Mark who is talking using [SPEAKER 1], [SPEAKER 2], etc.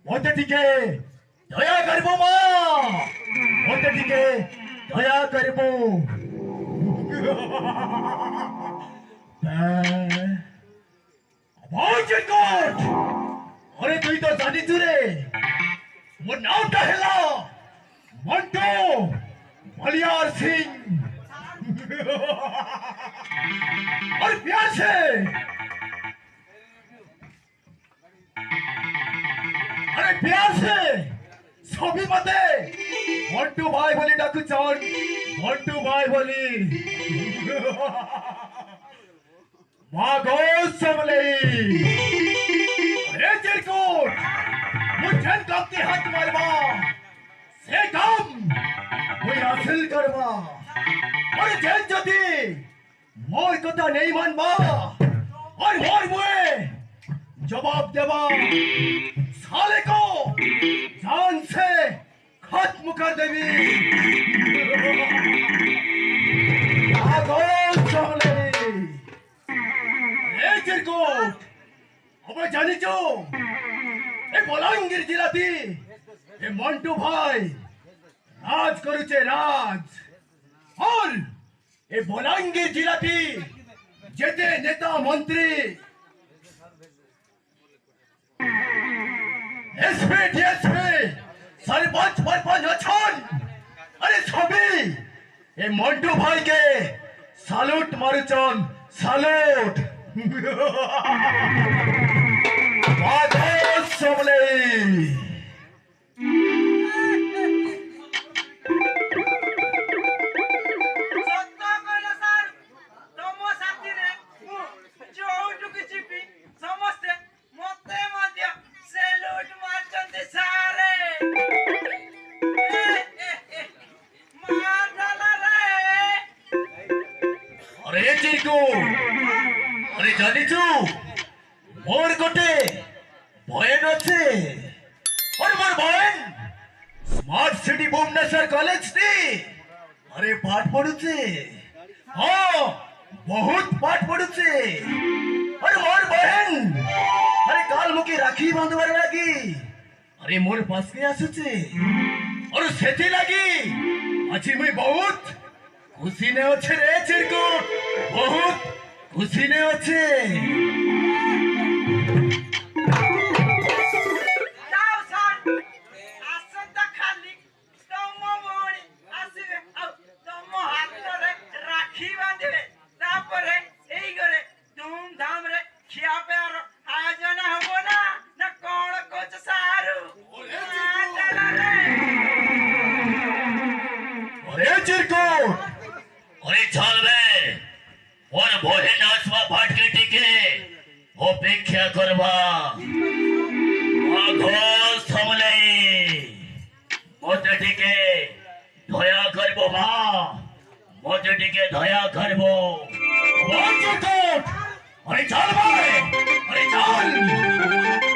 [SPEAKER 1] ಮೊದಲಿಗೆ ದಯಾ ಕರಿಬೋ ಮಾ ಮೊದಲಿಗೆ ದಯಾ ಕರಿಬೋ अरे तुई तो जानी तुरे वो नाम का हेला मंटो बलियार सिंह और प्यार से अरे प्यार से सभी बंदे मंटू भाई बोली डाकू चौन मंटू भाई बोली मागो समले अरे चिरकुट मुझे कापते हाथ मारवा से काम कोई हासिल करवा और जेल ज्योति मोर कथा नहीं मानवा और मोर मुए जवाब देवा साले को जान से खत्म कर देवी मागो समले चिरकुट अब जानी चो ए बलांगीर जिलाती ए मंटू भाई राज करुचे राज और ए बलांगीर जिलाती जेते नेता मंत्री एसपी डीएसपी सरपंच सरपंच अछन अरे सभी ए मंटू भाई के सैल्यूट मारुचन सैल्यूट समले अरे चिरकू अरे जानी तू मोर गोटे बहन अच्छे और मोर बहन स्मार्ट सिटी भुवनेश्वर कॉलेज थी अरे पाठ पढ़ुचे हाँ बहुत पाठ पढ़ुचे अरे मोर बहन अरे काल मुकी राखी बांधवार लगी अरे मोर पास के आसुचे और सेठी लगी अच्छी मुई बहुत खुशी ने अच्छे रे चिरकुट बहुत खुशी ने अच्छे अपेक्षा करवा मत ठीक है बाबा मुझे टिके दया करबो अरे चल भाई अरे चल